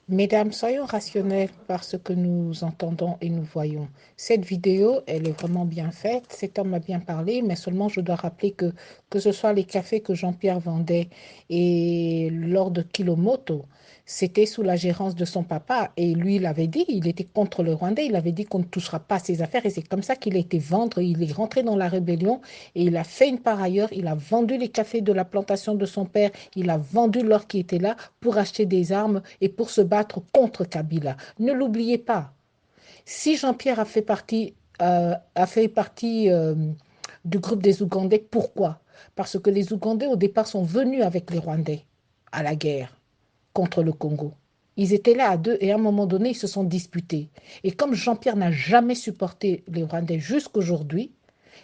Mesdames, soyons rationnels par ce que nous entendons et nous voyons. Cette vidéo, elle est vraiment bien faite. Cet homme a bien parlé, mais seulement je dois rappeler que ce soit les cafés que Jean-Pierre vendait et lors de Kilomoto, c'était sous la gérance de son papa. Et lui, il avait dit, il était contre le Rwandais, il avait dit qu'on ne touchera pas à ses affaires. Et c'est comme ça qu'il a été vendre. Il est rentré dans la rébellion et il a fait une part ailleurs. Il a vendu les cafés de la plantation de son père. Il a vendu l'or qui était là pour acheter des armes et pour se battre contre Kabila. Ne l'oubliez pas. Si Jean-Pierre a fait partie du groupe des Ougandais, pourquoi? Parce que les Ougandais, au départ, sont venus avec les Rwandais à la guerre contre le Congo. Ils étaient là à deux et à un moment donné, ils se sont disputés. Et comme Jean-Pierre n'a jamais supporté les Rwandais jusqu'aujourd'hui,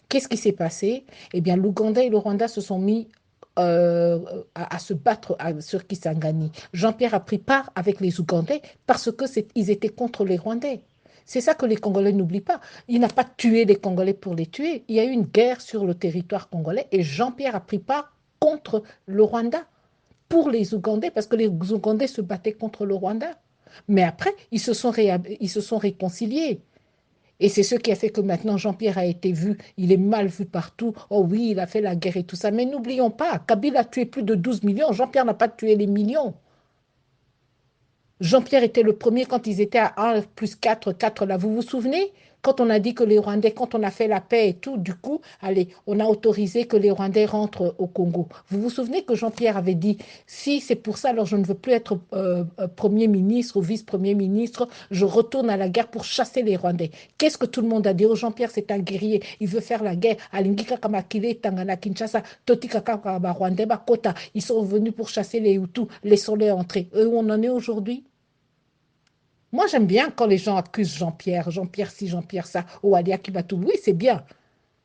qu'est-ce qui s'est passé? Eh bien, l'Ouganda et le Rwanda se sont mis à se battre sur Kisangani. Jean-Pierre a pris part avec les Ougandais parce que ils étaient contre les Rwandais. C'est ça que les Congolais n'oublient pas. Il n'a pas tué les Congolais pour les tuer. Il y a eu une guerre sur le territoire congolais et Jean-Pierre a pris part contre le Rwanda pour les Ougandais parce que les Ougandais se battaient contre le Rwanda. Mais après, ils se sont réconciliés. Et c'est ce qui a fait que maintenant Jean-Pierre a été vu, il est mal vu partout. Oh oui, il a fait la guerre et tout ça. Mais n'oublions pas, Kabila a tué plus de 12 millions. Jean-Pierre n'a pas tué les millions. Jean-Pierre était le premier quand ils étaient à 1 plus 4, 4 là. Vous vous souvenez? Quand on a dit que les Rwandais, quand on a fait la paix et tout, du coup, allez, on a autorisé que les Rwandais rentrent au Congo. Vous vous souvenez que Jean-Pierre avait dit, si c'est pour ça, alors je ne veux plus être Premier ministre ou vice-premier ministre, je retourne à la guerre pour chasser les Rwandais. Qu'est-ce que tout le monde a dit? Oh, Jean-Pierre, c'est un guerrier, il veut faire la guerre. Alingika Kamakile, Tangana, Kinshasa, Totika Kaba, Rwandais, Bakota, ils sont venus pour chasser les Hutus, laissons-les entrer. Et où on en est aujourd'hui? Moi, j'aime bien quand les gens accusent Jean-Pierre, Jean-Pierre ci, Jean-Pierre ça, ou Alia Kibatou. Oui, c'est bien.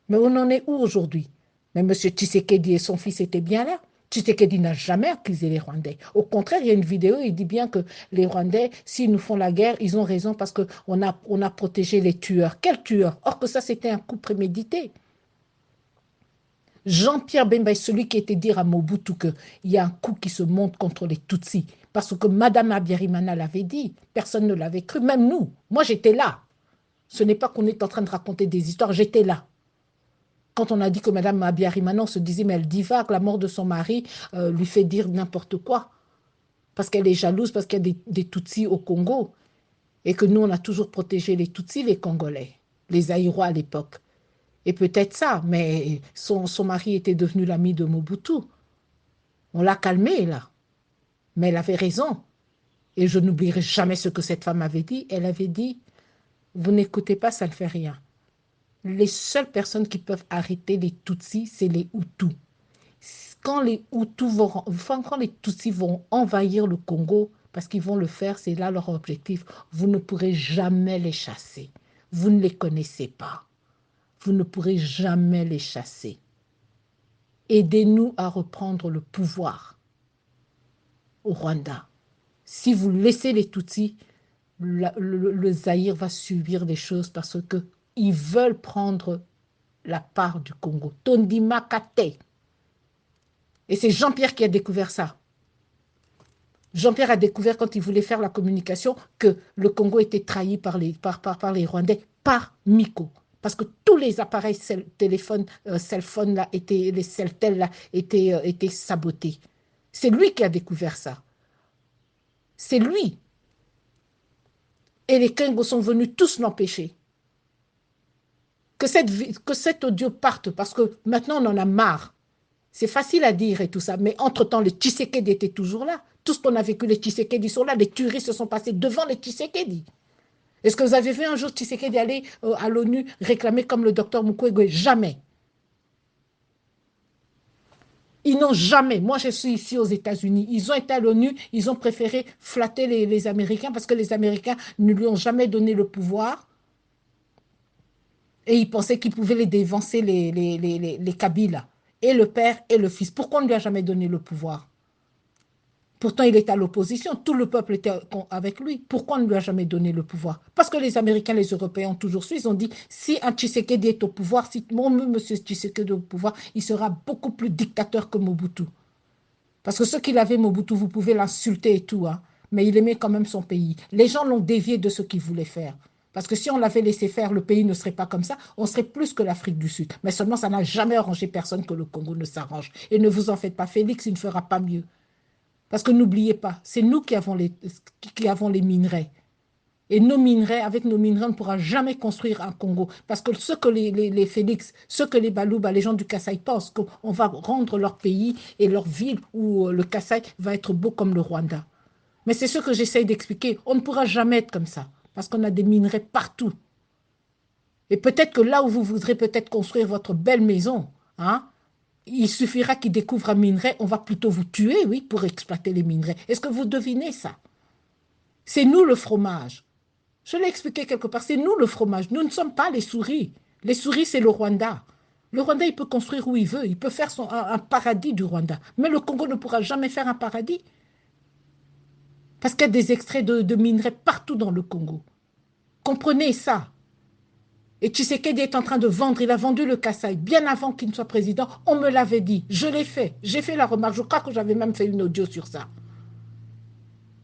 Mais on en est où aujourd'hui? Mais M. Tshisekedi et son fils étaient bien là. Tshisekedi n'a jamais accusé les Rwandais. Au contraire, il y a une vidéo, il dit bien que les Rwandais, s'ils nous font la guerre, ils ont raison parce qu'on a protégé les tueurs. Quels tueurs? Or que ça, c'était un coup prémédité. Jean-Pierre Bemba est celui qui était dire à Mobutu qu'il y a un coup qui se monte contre les Tutsis. Parce que Madame Abiyarimana l'avait dit. Personne ne l'avait cru, même nous. Moi, j'étais là. Ce n'est pas qu'on est en train de raconter des histoires, j'étais là. Quand on a dit que Madame Abiyarimana, on se disait, mais elle divague, la mort de son mari lui fait dire n'importe quoi. Parce qu'elle est jalouse, parce qu'il y a des Tutsis au Congo. Et que nous, on a toujours protégé les Tutsis, les Congolais, les Aïrois à l'époque. Et peut-être ça, mais son mari était devenu l'ami de Mobutu. On l'a calmée, là. Mais elle avait raison. Et je n'oublierai jamais ce que cette femme avait dit. Elle avait dit, vous n'écoutez pas, ça ne fait rien. Les seules personnes qui peuvent arrêter les Tutsis, c'est les Hutus. Quand les Tutsis vont envahir le Congo, parce qu'ils vont le faire, c'est là leur objectif, vous ne pourrez jamais les chasser. Vous ne les connaissez pas. Vous ne pourrez jamais les chasser. Aidez-nous à reprendre le pouvoir au Rwanda. Si vous laissez les Tutsis, le Zaïre va subir des choses parce qu'ils veulent prendre la part du Congo. Tondima Kate. Et c'est Jean-Pierre qui a découvert ça. Jean-Pierre a découvert quand il voulait faire la communication que le Congo était trahi par les Rwandais, par Miko. Parce que tous les appareils téléphones, cellphones là, les Celtel là, étaient sabotés. C'est lui qui a découvert ça. C'est lui. Et les Kengos sont venus tous l'empêcher. Que cet audio parte, parce que maintenant on en a marre. C'est facile à dire et tout ça, mais entre-temps, les Tshisekedi étaient toujours là. Tout ce qu'on a vécu, les Tshisekedi sont là. Les tueries se sont passées devant les Tshisekedi. Est-ce que vous avez vu un jour Tshisekedi aller à l'ONU réclamer comme le docteur Mukwege? Jamais. Ils n'ont jamais. Moi, je suis ici aux États-Unis. Ils ont été à l'ONU, ils ont préféré flatter les Américains parce que les Américains ne lui ont jamais donné le pouvoir et ils pensaient qu'ils pouvaient les dévancer, les Kabila, et le père et le fils. Pourquoi on ne lui a jamais donné le pouvoir? Pourtant, il était à l'opposition. Tout le peuple était avec lui. Pourquoi on ne lui a jamais donné le pouvoir? Parce que les Américains, les Européens ont toujours su. Ils ont dit, si un Tshisekedi est au pouvoir, si mon monsieur Tshisekedi est au pouvoir, il sera beaucoup plus dictateur que Mobutu. Parce que ce qu'il avait, Mobutu, vous pouvez l'insulter et tout, hein. mais il aimait quand même son pays. Les gens l'ont dévié de ce qu'il voulait faire. Parce que si on l'avait laissé faire, le pays ne serait pas comme ça, on serait plus que l'Afrique du Sud. Mais seulement, ça n'a jamais arrangé personne que le Congo ne s'arrange. Et ne vous en faites pas, Félix, il ne fera pas mieux. Parce que n'oubliez pas, c'est nous qui avons les minerais. Et nos minerais, avec nos minerais, on ne pourra jamais construire un Congo. Parce que ce que les Félix, ce que les Balouba, les gens du Kasaï pensent, qu'on va rendre leur pays et leur ville où le Kasaï va être beau comme le Rwanda. Mais c'est ce que j'essaye d'expliquer. On ne pourra jamais être comme ça. Parce qu'on a des minerais partout. Et peut-être que là où vous voudrez peut-être construire votre belle maison, hein, il suffira qu'ils découvrent un minerai, on va plutôt vous tuer, oui, pour exploiter les minerais. Est-ce que vous devinez ça? C'est nous le fromage. Je l'ai expliqué quelque part, c'est nous le fromage. Nous ne sommes pas les souris. Les souris, c'est le Rwanda. Le Rwanda, il peut construire où il veut. Il peut faire un paradis du Rwanda. Mais le Congo ne pourra jamais faire un paradis. Parce qu'il y a des extraits de minerais partout dans le Congo. Comprenez ça. Et Tshisekedi est en train de vendre, il a vendu le Kasaï bien avant qu'il ne soit président. On me l'avait dit, je l'ai fait. J'ai fait la remarque, je crois que j'avais même fait une audio sur ça.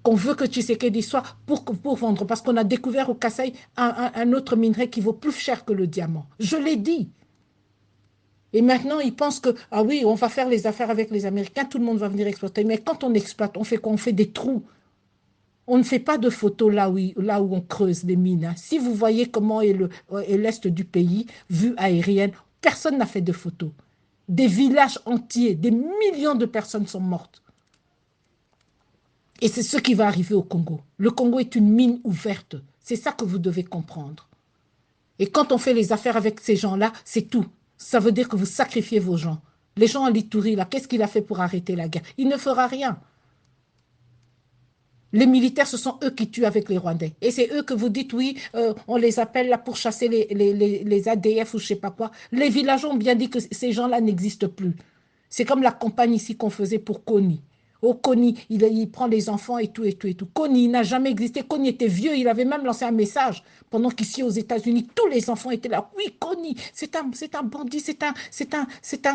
Qu'on veut que Tshisekedi soit pour vendre, parce qu'on a découvert au Kasaï un autre minerai qui vaut plus cher que le diamant. Je l'ai dit. Et maintenant, ils pensent que, ah oui, on va faire les affaires avec les Américains, tout le monde va venir exploiter. Mais quand on exploite, on fait quoi? On fait des trous. On ne fait pas de photos là où on creuse les mines, hein. Si vous voyez comment est l'est du pays, vue aérienne, personne n'a fait de photos. Des villages entiers, des millions de personnes sont mortes. Et c'est ce qui va arriver au Congo. Le Congo est une mine ouverte. C'est ça que vous devez comprendre. Et quand on fait les affaires avec ces gens-là, c'est tout. Ça veut dire que vous sacrifiez vos gens. Les gens à l'Ituri, là, qu'est-ce qu'il a fait pour arrêter la guerre? Il ne fera rien. Les militaires, ce sont eux qui tuent avec les Rwandais. Et c'est eux que vous dites, oui, on les appelle là pour chasser les ADF ou je ne sais pas quoi. Les villageois ont bien dit que ces gens-là n'existent plus. C'est comme la campagne ici qu'on faisait pour Kony. Au Kony, il prend les enfants et tout, et tout, et tout. Kony, il n'a jamais existé. Kony était vieux, il avait même lancé un message. Pendant qu'ici, aux États-Unis, tous les enfants étaient là. Oui, Kony, c'est un bandit, c'est un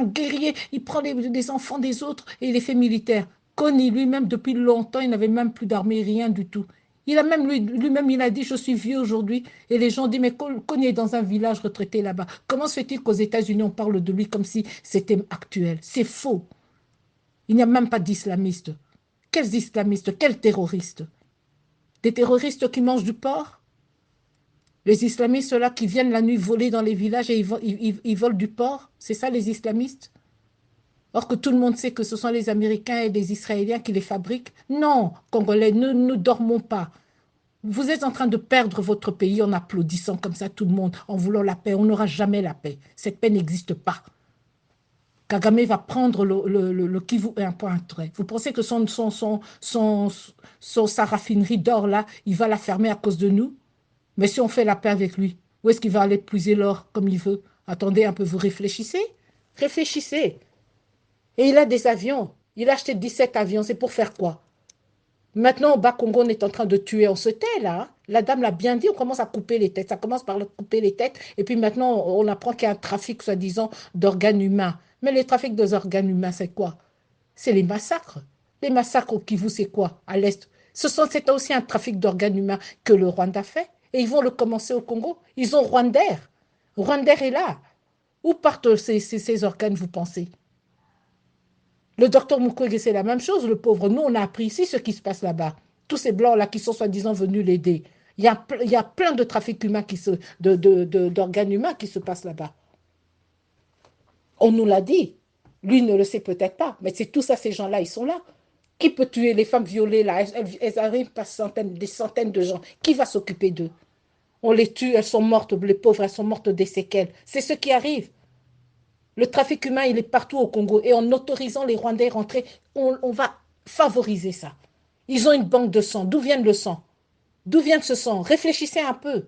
guerrier. Il prend les enfants des autres et il les fait militaires. Kony, lui-même, depuis longtemps, il n'avait même plus d'armée, rien du tout. Il a même lui-même, il a dit, je suis vieux aujourd'hui. Et les gens disent, mais Kony est dans un village retraité là-bas. Comment se fait-il qu'aux États-Unis, on parle de lui comme si c'était actuel? C'est faux. Il n'y a même pas d'islamistes. Quels islamistes? Quels terroristes? Des terroristes qui mangent du porc? Les islamistes là qui viennent la nuit voler dans les villages et ils volent du porc? C'est ça les islamistes? Or que tout le monde sait que ce sont les Américains et les Israéliens qui les fabriquent. Non, Congolais, ne dormons pas. Vous êtes en train de perdre votre pays en applaudissant comme ça tout le monde, en voulant la paix. On n'aura jamais la paix. Cette paix n'existe pas. Kagame va prendre le Kivu et un point trait. Vous pensez que sa raffinerie d'or, là, il va la fermer à cause de nous? Mais si on fait la paix avec lui, où est-ce qu'il va aller puiser l'or comme il veut? Attendez un peu, vous réfléchissez? Réfléchissez. Et il a des avions. Il a acheté 17 avions. C'est pour faire quoi? Maintenant, au Bas-Congo, on est en train de tuer. On se tait, là, hein. La dame l'a bien dit, on commence à couper les têtes. Ça commence par couper les têtes. Et puis maintenant, on apprend qu'il y a un trafic, soi-disant, d'organes humains. Mais les trafics d'organes humains, c'est quoi? C'est les massacres. Les massacres au Kivu, c'est quoi? À l'Est. C'est aussi un trafic d'organes humains que le Rwanda fait. Et ils vont le commencer au Congo. Ils ont Rwandair. Rwandair est là. Où partent ces organes, vous pensez? Le docteur Mukwege, c'est la même chose, le pauvre. Nous, on a appris ici ce qui se passe là-bas. Tous ces blancs-là qui sont soi-disant venus l'aider. Il y a plein de trafics humains d'organes humains qui se passent là-bas. On nous l'a dit. Lui ne le sait peut-être pas, mais c'est tout ça, ces gens-là, ils sont là. Qui peut tuer les femmes violées là? Elles arrivent par centaines, des centaines de gens. Qui va s'occuper d'eux? On les tue, elles sont mortes, les pauvres, elles sont mortes des séquelles. C'est ce qui arrive. Le trafic humain, il est partout au Congo. Et en autorisant les Rwandais à rentrer, on va favoriser ça. Ils ont une banque de sang. D'où vient le sang? D'où vient ce sang? Réfléchissez un peu.